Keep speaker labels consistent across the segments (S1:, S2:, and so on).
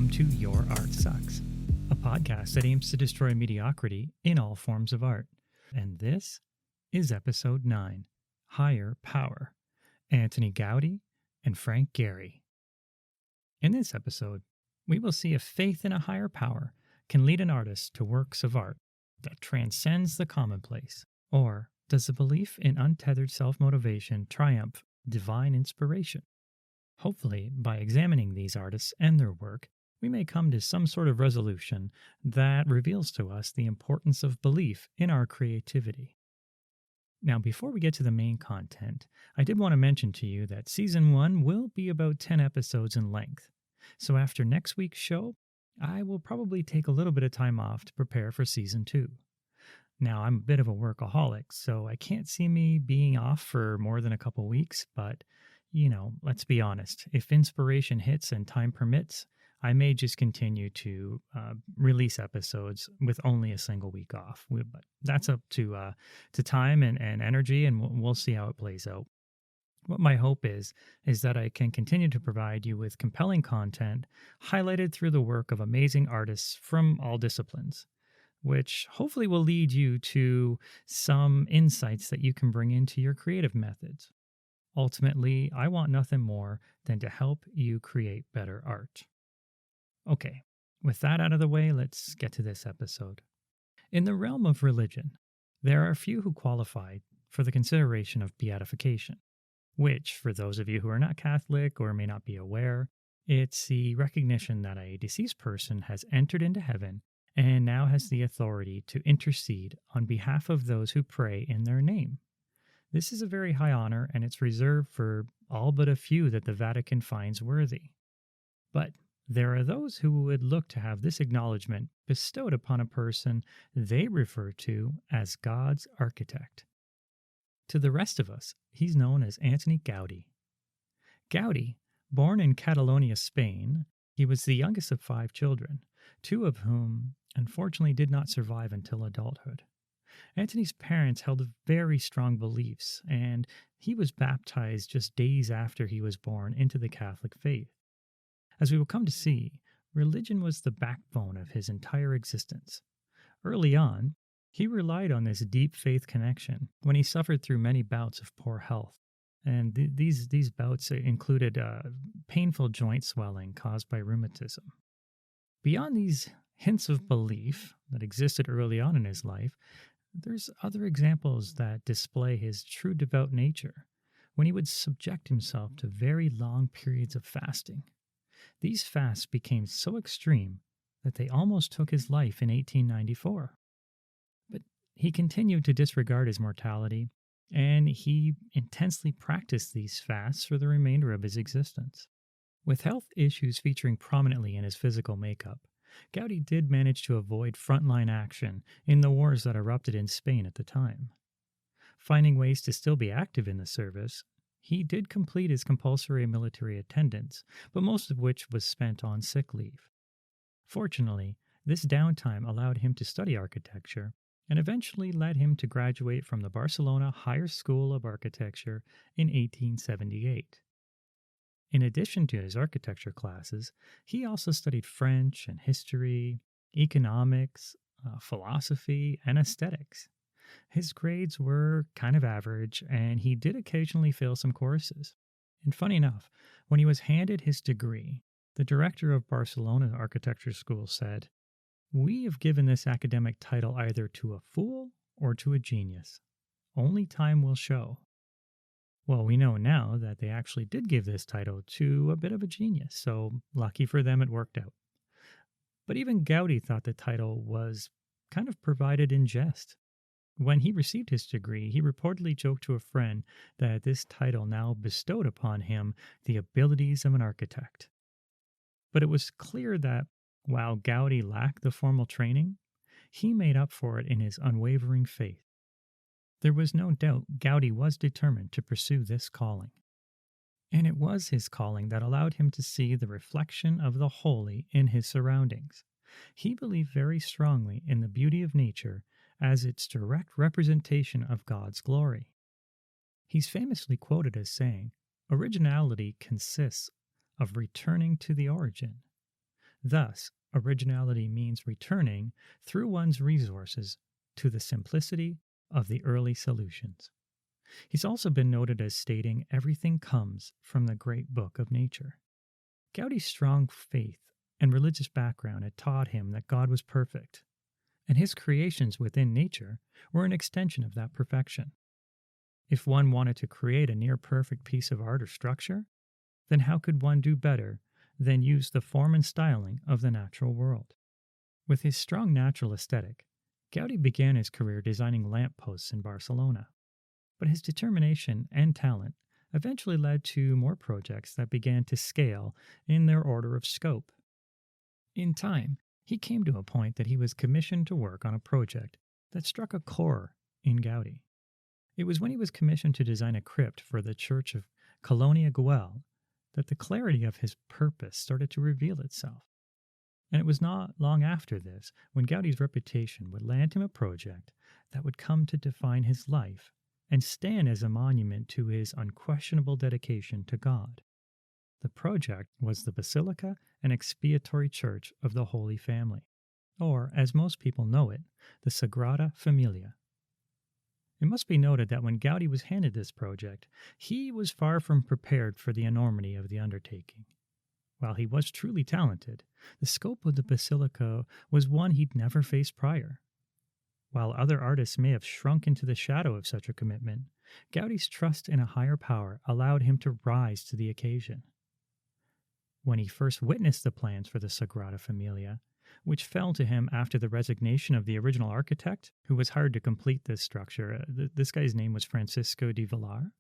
S1: welcome to Your Art Sucks, a podcast that aims to destroy mediocrity in all forms of art. And this is episode 9, Higher Power, Anthony Gaudi and Frank Gehry. In this episode, we will see if faith in a higher power can lead an artist to works of art that transcends the commonplace, or does the belief in untethered self-motivation triumph divine inspiration? Hopefully, by examining these artists and their work, we may come to some sort of resolution that reveals to us the importance of belief in our creativity. Now, before we get to the main content, I did want to mention to you that Season 1 will be about 10 episodes in length. So after next week's show, I will probably take a little bit of time off to prepare for Season 2. Now, I'm a bit of a workaholic, so I can't see me being off for more than a couple weeks, but let's be honest. If inspiration hits and time permits, I may just continue to release episodes with only a single week off. But that's up to time and energy, and we'll see how it plays out. What my hope is that I can continue to provide you with compelling content highlighted through the work of amazing artists from all disciplines, which hopefully will lead you to some insights that you can bring into your creative methods. Ultimately, I want nothing more than to help you create better art. Okay, with that out of the way, let's get to this episode. In the realm of religion, there are few who qualify for the consideration of beatification, which, for those of you who are not Catholic or may not be aware, it's the recognition that a deceased person has entered into heaven and now has the authority to intercede on behalf of those who pray in their name. This is a very high honor, and it's reserved for all but a few that the Vatican finds worthy. But there are those who would look to have this acknowledgement bestowed upon a person they refer to as God's architect. To the rest of us, he's known as Anthony Gaudi. Gaudi, born in Catalonia, Spain, he was the youngest of 5 children, 2 of whom unfortunately did not survive until adulthood. Anthony's parents held very strong beliefs, and he was baptized just days after he was born into the Catholic faith. As we will come to see, religion was the backbone of his entire existence. Early on, he relied on this deep faith connection when he suffered through many bouts of poor health, and these bouts included painful joint swelling caused by rheumatism. Beyond these hints of belief that existed early on in his life, there's other examples that display his true devout nature when he would subject himself to very long periods of fasting. These fasts became so extreme that they almost took his life in 1894. But he continued to disregard his mortality, and he intensely practiced these fasts for the remainder of his existence. With health issues featuring prominently in his physical makeup, Gaudi did manage to avoid frontline action in the wars that erupted in Spain at the time. Finding ways to still be active in the service, he did complete his compulsory military attendance, but most of which was spent on sick leave. Fortunately, this downtime allowed him to study architecture and eventually led him to graduate from the Barcelona Higher School of Architecture in 1878. In addition to his architecture classes, he also studied French and history, economics, philosophy, and aesthetics. His grades were kind of average, and he did occasionally fail some courses. And funny enough, when he was handed his degree, the director of Barcelona Architecture School said, "We have given this academic title either to a fool or to a genius. Only time will show." Well, we know now that they actually did give this title to a bit of a genius, so lucky for them it worked out. But even Gaudi thought the title was kind of provided in jest. When he received his degree, he reportedly joked to a friend that this title now bestowed upon him the abilities of an architect. But it was clear that while Gaudi lacked the formal training, he made up for it in his unwavering faith. There was no doubt Gaudi was determined to pursue this calling. And it was his calling that allowed him to see the reflection of the holy in his surroundings. He believed very strongly in the beauty of nature as its direct representation of God's glory. He's famously quoted as saying, "Originality consists of returning to the origin. Thus, originality means returning, through one's resources, to the simplicity of the early solutions. He's also been noted as stating everything comes from the great book of nature. Gaudi's strong faith and religious background had taught him that God was perfect, and his creations within nature were an extension of that perfection. If one wanted to create a near-perfect piece of art or structure, then how could one do better than use the form and styling of the natural world? With his strong natural aesthetic, Gaudi began his career designing lampposts in Barcelona, but his determination and talent eventually led to more projects that began to scale in their order of scope. In time, he came to a point that he was commissioned to work on a project that struck a chord in Gaudi. It was when he was commissioned to design a crypt for the church of Colonia Güell that the clarity of his purpose started to reveal itself. And it was not long after this when Gaudi's reputation would land him a project that would come to define his life and stand as a monument to his unquestionable dedication to God. The project was the Basilica and Expiatory Church of the Holy Family, or, as most people know it, the Sagrada Familia. It must be noted that when Gaudi was handed this project, he was far from prepared for the enormity of the undertaking. While he was truly talented, the scope of the basilica was one he'd never faced prior. While other artists may have shrunk into the shadow of such a commitment, Gaudi's trust in a higher power allowed him to rise to the occasion. When he first witnessed the plans for the Sagrada Familia, which fell to him after the resignation of the original architect, who was hired to complete this structure, this guy's name was Francisco de Villar,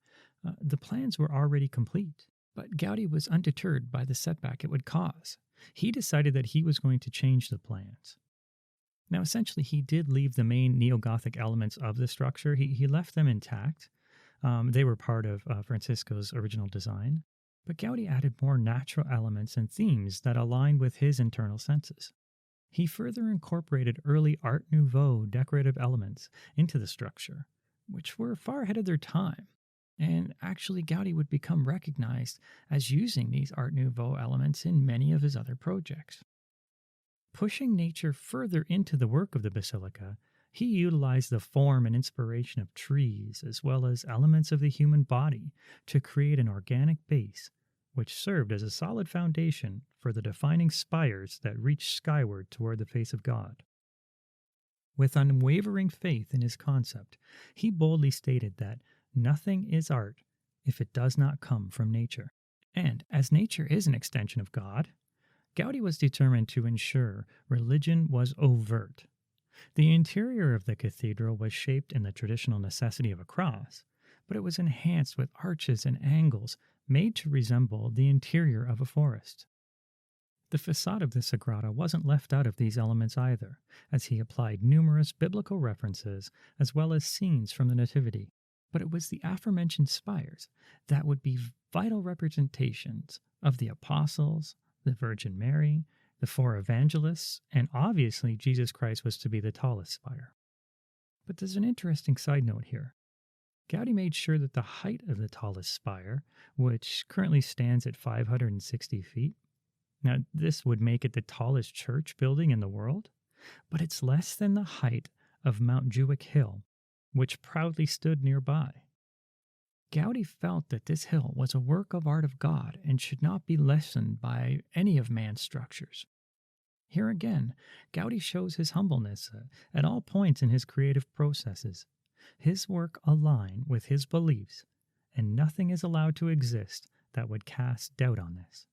S1: the plans were already complete. But Gaudi was undeterred by the setback it would cause. He decided that he was going to change the plans. Now, essentially, he did leave the main neo-Gothic elements of the structure. He left them intact. They were part of Francisco's original design. But Gaudi added more natural elements and themes that aligned with his internal senses. He further incorporated early Art Nouveau decorative elements into the structure, which were far ahead of their time. And actually, Gaudi would become recognized as using these Art Nouveau elements in many of his other projects. Pushing nature further into the work of the basilica, he utilized the form and inspiration of trees as well as elements of the human body to create an organic base, which served as a solid foundation for the defining spires that reached skyward toward the face of God. With unwavering faith in his concept, he boldly stated that nothing is art if it does not come from nature. And as nature is an extension of God, Gaudi was determined to ensure religion was overt. The interior of the cathedral was shaped in the traditional necessity of a cross, but it was enhanced with arches and angles made to resemble the interior of a forest. The facade of the Sagrada wasn't left out of these elements either, as he applied numerous biblical references as well as scenes from the Nativity. But it was the aforementioned spires that would be vital representations of the apostles, the Virgin Mary, the four evangelists, and obviously Jesus Christ was to be the tallest spire. But there's an interesting side note here. Gaudi made sure that the height of the tallest spire, which currently stands at 560 feet, now this would make it the tallest church building in the world, but it's less than the height of Mount Juic Hill, which proudly stood nearby. Gaudi felt that this hill was a work of art of God and should not be lessened by any of man's structures. Here again, Gaudi shows his humbleness at all points in his creative processes. His work aligned with his beliefs, and nothing is allowed to exist that would cast doubt on this.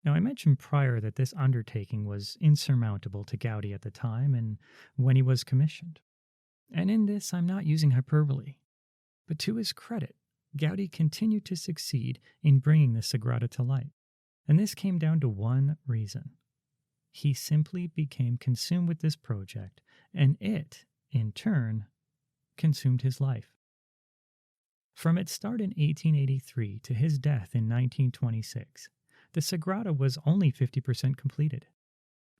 S1: Now, I mentioned prior that this undertaking was insurmountable to Gaudi at the time and when he was commissioned. And in this, I'm not using hyperbole. But to his credit, Gaudi continued to succeed in bringing the Sagrada to light. And this came down to one reason. He simply became consumed with this project, and it, in turn, consumed his life. From its start in 1883 to his death in 1926, the Sagrada was only 50% completed.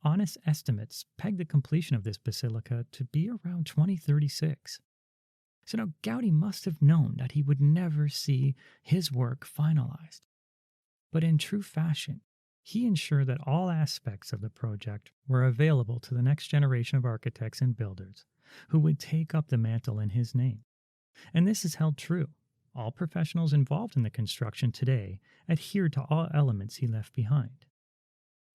S1: Honest estimates peg the completion of this basilica to be around 2036. So now Gaudi must have known that he would never see his work finalized. But in true fashion, He ensured that all aspects of the project were available to the next generation of architects and builders who would take up the mantle in his name. And this is held true. All professionals involved in the construction today adhered to all elements he left behind.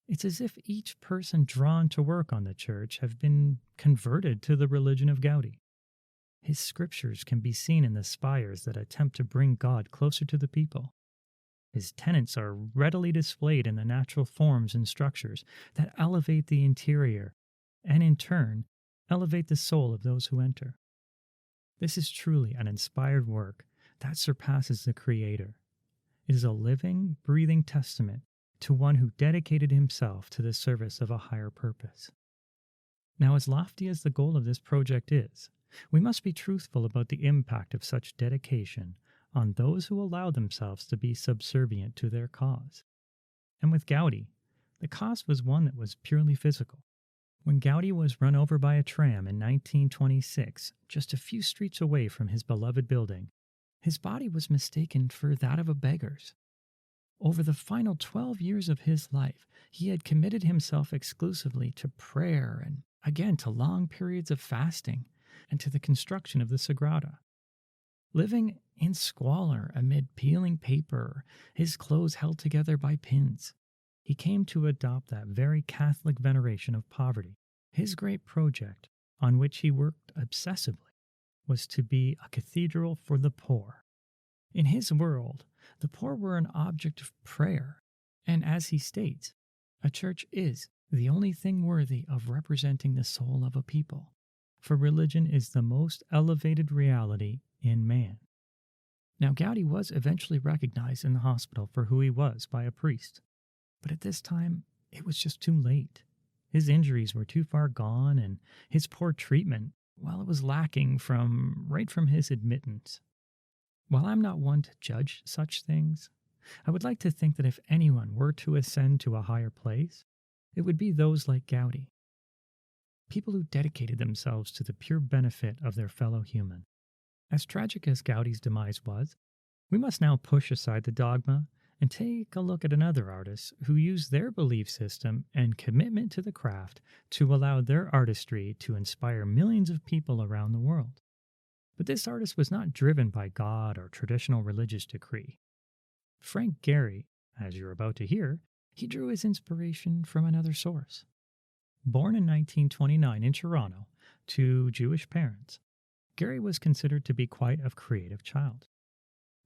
S1: It's as if each person drawn to work on the church have been converted to the religion of Gaudi. His scriptures can be seen in the spires that attempt to bring God closer to the people. His tenets are readily displayed in the natural forms and structures that elevate the interior and, in turn, elevate the soul of those who enter. This is truly an inspired work that surpasses the Creator. It is a living, breathing testament to one who dedicated himself to the service of a higher purpose. Now, as lofty as the goal of this project is, we must be truthful about the impact of such dedication on those who allow themselves to be subservient to their cause. And with Gaudi, the cause was one that was purely physical. When Gaudi was run over by a tram in 1926, just a few streets away from his beloved building, his body was mistaken for that of a beggar's. Over the final 12 years of his life, he had committed himself exclusively to prayer and, again, to long periods of fasting and to the construction of the Sagrada. Living in squalor amid peeling paper, his clothes held together by pins, he came to adopt that very Catholic veneration of poverty. His great project, on which he worked obsessively, was to be a cathedral for the poor. In his world, the poor were an object of prayer, and as he states, a church is the only thing worthy of representing the soul of a people, for religion is the most elevated reality in man. Now, Gaudi was eventually recognized in the hospital for who he was by a priest, but at this time, it was just too late. His injuries were too far gone, and his poor treatment, well, it was lacking right from his admittance. While I'm not one to judge such things, I would like to think that if anyone were to ascend to a higher place, it would be those like Gaudi. People who dedicated themselves to the pure benefit of their fellow human. As tragic as Gaudi's demise was, we must now push aside the dogma and take a look at another artist who used their belief system and commitment to the craft to allow their artistry to inspire millions of people around the world. But this artist was not driven by God or traditional religious decree. Frank Gehry, as you're about to hear, he drew his inspiration from another source. Born in 1929 in Toronto to Jewish parents, Gehry was considered to be quite a creative child.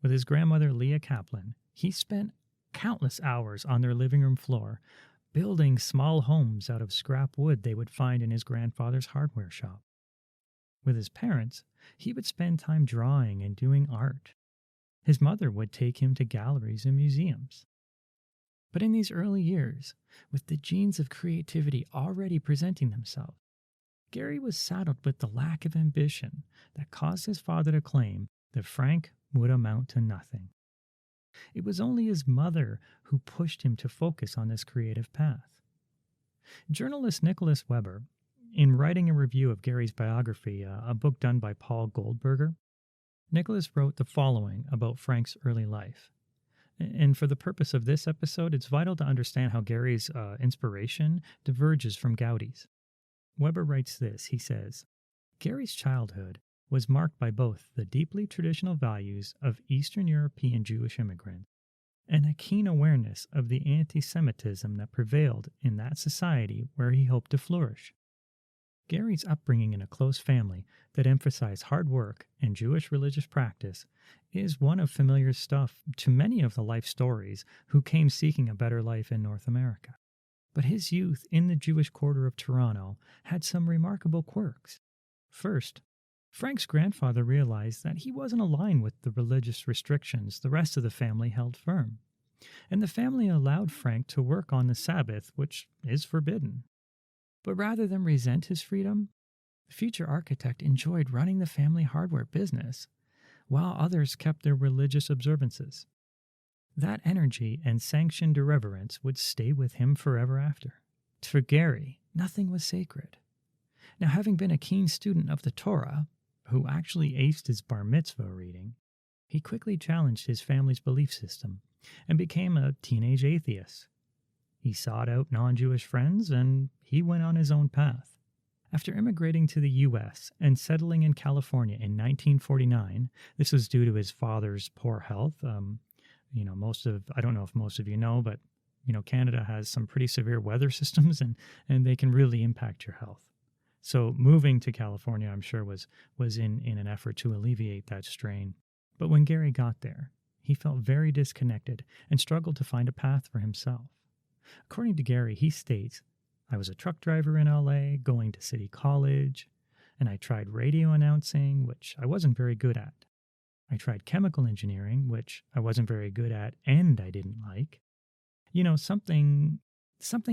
S1: With his grandmother Leah Kaplan, he spent countless hours on their living room floor building small homes out of scrap wood they would find in his grandfather's hardware shop. With his parents, he would spend time drawing and doing art. His mother would take him to galleries and museums. But in these early years, with the genes of creativity already presenting themselves, Gehry was saddled with the lack of ambition that caused his father to claim that Frank would amount to nothing. It was only his mother who pushed him to focus on this creative path. Journalist Nicholas Weber, in writing a review of Gehry's biography, a book done by Paul Goldberger, Nicholas wrote the following about Frank's early life. And for the purpose of this episode, it's vital to understand how Gehry's inspiration diverges from Gaudi's. Weber writes this, he says, Gehry's childhood was marked by both the deeply traditional values of Eastern European Jewish immigrants and a keen awareness of the anti-Semitism that prevailed in that society where he hoped to flourish. Gehry's upbringing in a close family that emphasized hard work and Jewish religious practice is one of familiar stuff to many of the life stories who came seeking a better life in North America. But his youth in the Jewish quarter of Toronto had some remarkable quirks. First, Frank's grandfather realized that he wasn't aligned with the religious restrictions the rest of the family held firm, and the family allowed Frank to work on the Sabbath, which is forbidden. But rather than resent his freedom, the future architect enjoyed running the family hardware business, while others kept their religious observances. That energy and sanctioned irreverence would stay with him forever after. For Gehry, nothing was sacred. Now, having been a keen student of the Torah, who actually aced his bar mitzvah reading, he quickly challenged his family's belief system and became a teenage atheist. He sought out non-Jewish friends, and he went on his own path. After immigrating to the U.S. and settling in California in 1949, this was due to his father's poor health. I don't know if most of you know, but Canada has some pretty severe weather systems, and they can really impact your health. So moving to California, I'm sure, was in an effort to alleviate that strain. But when Gehry got there, he felt very disconnected and struggled to find a path for himself. According to Gehry, he states, "I was a truck driver in LA, going to City College, and I tried radio announcing, which I wasn't very good at. I tried chemical engineering, which I wasn't very good at and I didn't like. Something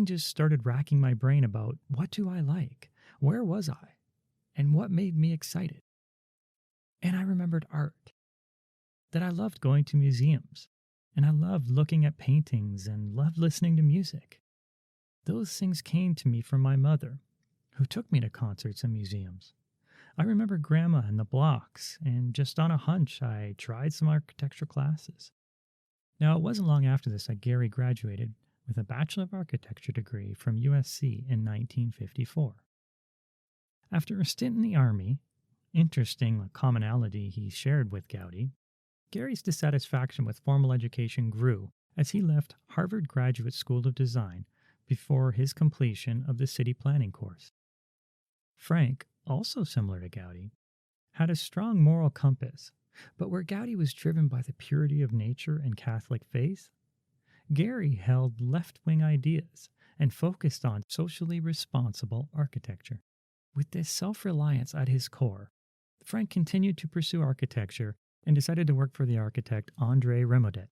S1: just started racking my brain about what do I like? Where was I? And what made me excited? And I remembered art, that I loved going to museums, and I loved looking at paintings and loved listening to music. Those things came to me from my mother, who took me to concerts and museums. I remember Grandma and the blocks, and just on a hunch, I tried some architecture classes." Now, it wasn't long after this that Gehry graduated with a Bachelor of Architecture degree from USC in 1954. After a stint in the Army, interesting commonality he shared with Gaudi, Gehry's dissatisfaction with formal education grew as he left Harvard Graduate School of Design before his completion of the city planning course. Frank, also similar to Gaudi, had a strong moral compass, but where Gaudi was driven by the purity of nature and Catholic faith, Gehry held left-wing ideas and focused on socially responsible architecture. With this self-reliance at his core, Frank continued to pursue architecture and decided to work for the architect André Remaudet.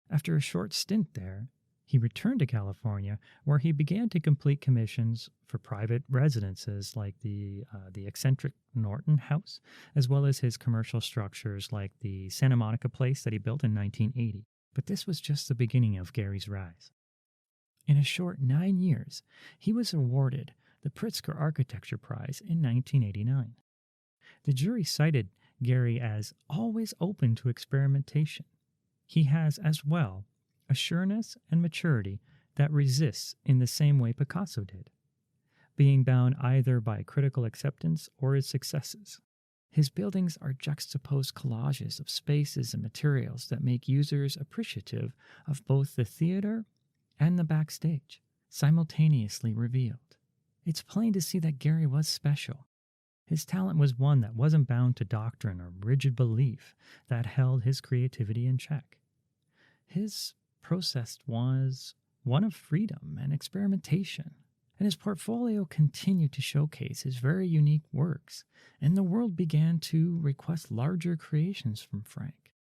S1: After a short stint there, he returned to California, where he began to complete commissions for private residences like the eccentric Norton House, as well as his commercial structures like the Santa Monica Place that he built in 1980. But this was just the beginning of Gehry's rise. In a short 9 years, he was awarded the Pritzker Architecture Prize in 1989. The jury cited Gehry as always open to experimentation. He has, as well, a sureness and maturity that resists in the same way Picasso did, being bound either by critical acceptance or his successes. His buildings are juxtaposed collages of spaces and materials that make users appreciative of both the theater and the backstage, simultaneously revealed. It's plain to see that Gehry was special. His talent was one that wasn't bound to doctrine or rigid belief that held his creativity in check. His process was one of freedom and experimentation, and his portfolio continued to showcase his very unique works, and the world began to request larger creations from Frank.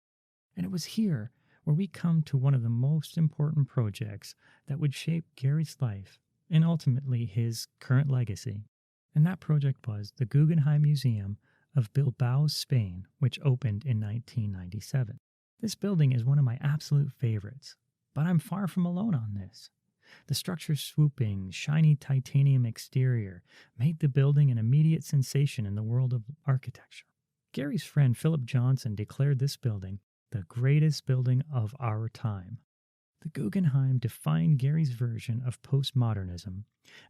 S1: And it was here where we come to one of the most important projects that would shape Gehry's life and ultimately his current legacy. And that project was the Guggenheim Museum of Bilbao, Spain, which opened in 1997. This building is one of my absolute favorites, but I'm far from alone on this. The structure's swooping, shiny titanium exterior made the building an immediate sensation in the world of architecture. Gehry's friend Philip Johnson declared this building the greatest building of our time. The Guggenheim defined Gehry's version of postmodernism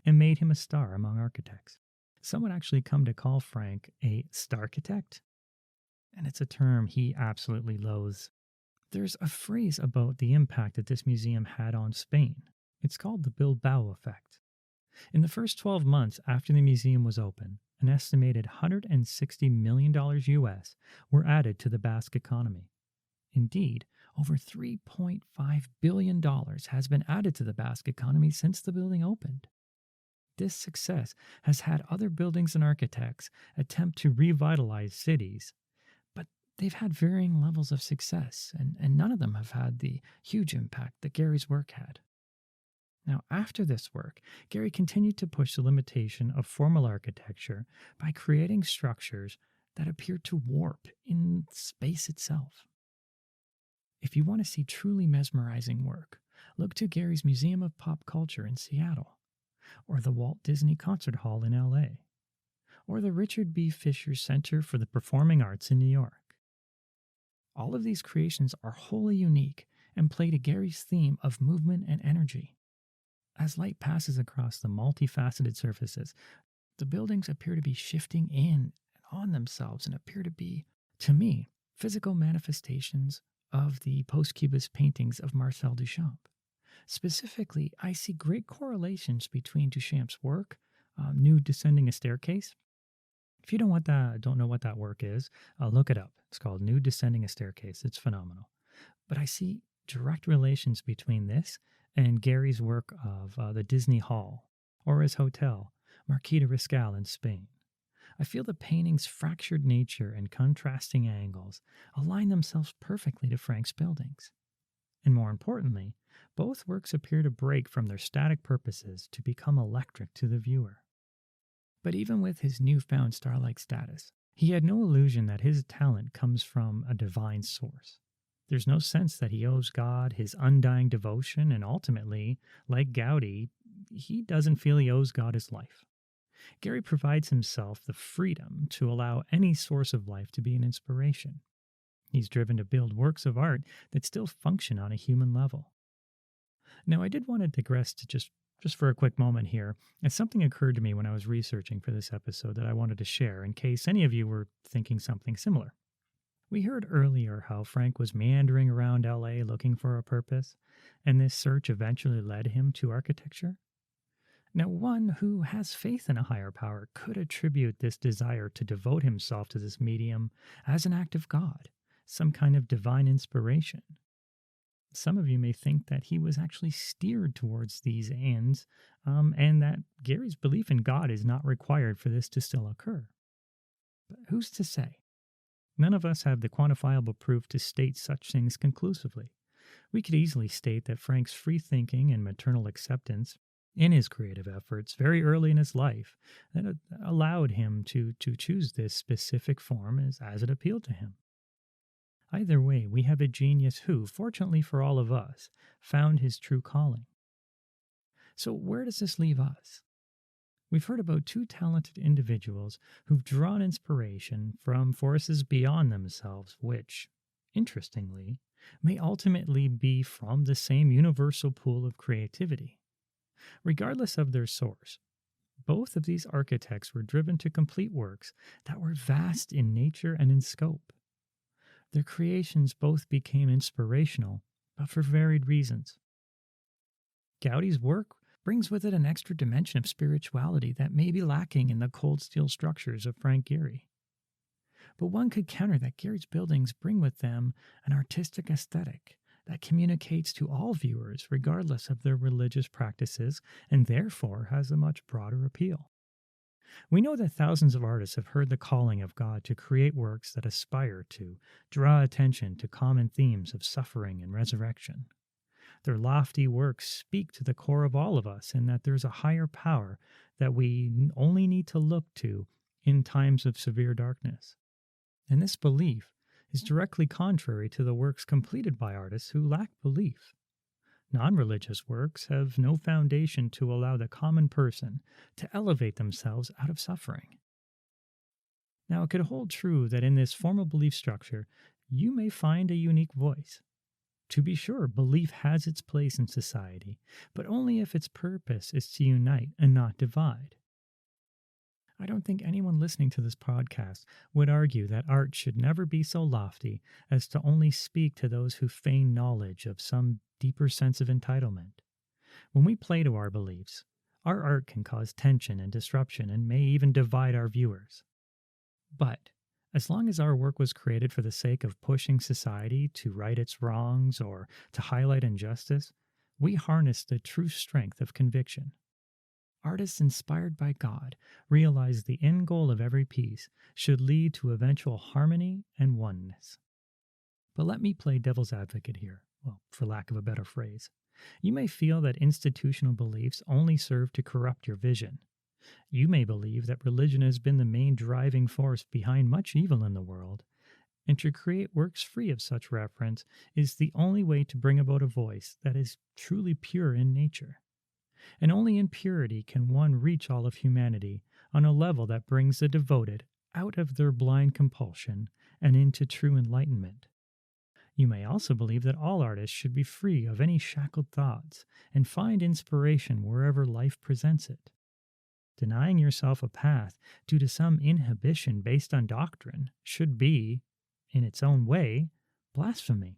S1: and made him a star among architects. Some would actually come to call Frank a starchitect, and it's a term he absolutely loathes. There's a phrase about the impact that this museum had on Spain. It's called the Bilbao effect. In the first 12 months after the museum was open, an estimated $160 million US were added to the Basque economy. Indeed, over $3.5 billion has been added to the Basque economy since the building opened. This success has had other buildings and architects attempt to revitalize cities, but they've had varying levels of success, and none of them have had the huge impact that Gehry's work had. Now, after this work, Gehry continued to push the limitation of formal architecture by creating structures that appear to warp in space itself. If you want to see truly mesmerizing work, look to Gehry's Museum of Pop Culture in Seattle, or the Walt Disney Concert Hall in LA, or the Richard B. Fisher Center for the Performing Arts in New York. All of these creations are wholly unique and play to Gehry's theme of movement and energy. As light passes across the multifaceted surfaces, the buildings appear to be shifting in and on themselves and appear to be, to me, physical manifestations of the post-cubist paintings of Marcel Duchamp. Specifically, I see great correlations between Duchamp's work, Nude Descending a Staircase. If you don't know what that work is, look it up. It's called Nude Descending a Staircase. It's phenomenal. But I see direct relations between this and Gehry's work of the Disney Hall, or his hotel, Marquis de Riscal in Spain. I feel the painting's fractured nature and contrasting angles align themselves perfectly to Frank's buildings. And more importantly, both works appear to break from their static purposes to become electric to the viewer. But even with his newfound star-like status, he had no illusion that his talent comes from a divine source. There's no sense that he owes God his undying devotion, and ultimately, like Gaudi, he doesn't feel he owes God his life. Gehry provides himself the freedom to allow any source of life to be an inspiration. He's driven to build works of art that still function on a human level. Now, I did want to digress to just for a quick moment here, as something occurred to me when I was researching for this episode that I wanted to share in case any of you were thinking something similar. We heard earlier how Frank was meandering around LA looking for a purpose, and this search eventually led him to architecture. Now, one who has faith in a higher power could attribute this desire to devote himself to this medium as an act of God, some kind of divine inspiration. Some of you may think that he was actually steered towards these ends, and that Gehry's belief in God is not required for this to still occur. But who's to say? None of us have the quantifiable proof to state such things conclusively. We could easily state that Frank's free thinking and maternal acceptance in his creative efforts very early in his life that allowed him to choose this specific form as it appealed to him. Either way, we have a genius who, fortunately for all of us, found his true calling. So where does this leave us? We've heard about two talented individuals who've drawn inspiration from forces beyond themselves, which, interestingly, may ultimately be from the same universal pool of creativity. Regardless of their source, both of these architects were driven to complete works that were vast in nature and in scope. Their creations both became inspirational, but for varied reasons. Gaudi's work brings with it an extra dimension of spirituality that may be lacking in the cold steel structures of Frank Gehry. But one could counter that Gehry's buildings bring with them an artistic aesthetic that communicates to all viewers regardless of their religious practices and therefore has a much broader appeal. We know that thousands of artists have heard the calling of God to create works that aspire to draw attention to common themes of suffering and resurrection. Their lofty works speak to the core of all of us in that there's a higher power that we only need to look to in times of severe darkness. And this belief is directly contrary to the works completed by artists who lack belief. Non-religious works have no foundation to allow the common person to elevate themselves out of suffering. Now, it could hold true that in this formal belief structure, you may find a unique voice. To be sure, belief has its place in society, but only if its purpose is to unite and not divide. I don't think anyone listening to this podcast would argue that art should never be so lofty as to only speak to those who feign knowledge of some deeper sense of entitlement. When we play to our beliefs, our art can cause tension and disruption and may even divide our viewers. But as long as our work was created for the sake of pushing society to right its wrongs or to highlight injustice, we harness the true strength of conviction. Artists inspired by God realize the end goal of every piece should lead to eventual harmony and oneness. But let me play devil's advocate here, well, for lack of a better phrase. You may feel that institutional beliefs only serve to corrupt your vision. You may believe that religion has been the main driving force behind much evil in the world, and to create works free of such reference is the only way to bring about a voice that is truly pure in nature. And only in purity can one reach all of humanity on a level that brings the devoted out of their blind compulsion and into true enlightenment. You may also believe that all artists should be free of any shackled thoughts and find inspiration wherever life presents it. Denying yourself a path due to some inhibition based on doctrine should be, in its own way, blasphemy.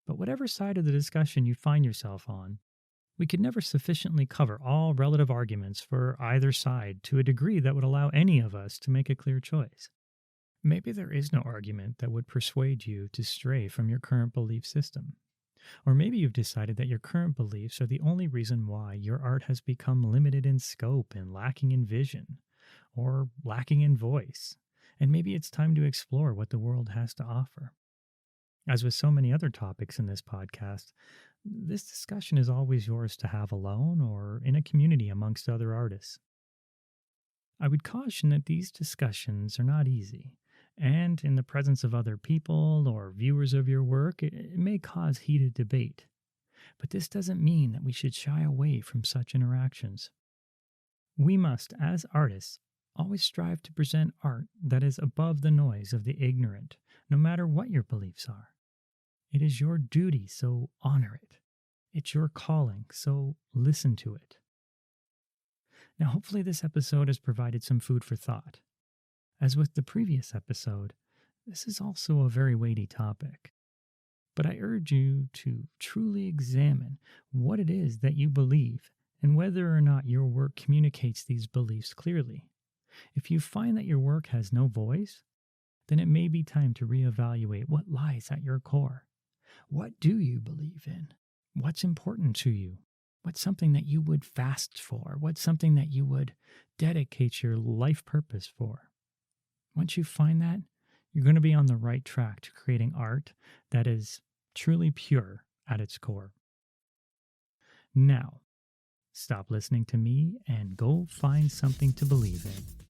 S1: But whatever side of the discussion you find yourself on, we could never sufficiently cover all relative arguments for either side to a degree that would allow any of us to make a clear choice. Maybe there is no argument that would persuade you to stray from your current belief system. Or maybe you've decided that your current beliefs are the only reason why your art has become limited in scope and lacking in vision, or lacking in voice, and maybe it's time to explore what the world has to offer. As with so many other topics in this podcast, this discussion is always yours to have alone or in a community amongst other artists. I would caution that these discussions are not easy, and in the presence of other people or viewers of your work, it may cause heated debate. But this doesn't mean that we should shy away from such interactions. We must, as artists, always strive to present art that is above the noise of the ignorant, no matter what your beliefs are. It is your duty, so honor it. It's your calling, so listen to it. Now, hopefully this episode has provided some food for thought. As with the previous episode, this is also a very weighty topic. But I urge you to truly examine what it is that you believe and whether or not your work communicates these beliefs clearly. If you find that your work has no voice, then it may be time to reevaluate what lies at your core. What do you believe in? What's important to you? What's something that you would fast for? What's something that you would dedicate your life purpose for? Once you find that, you're going to be on the right track to creating art that is truly pure at its core. Now, stop listening to me and go find something to believe in.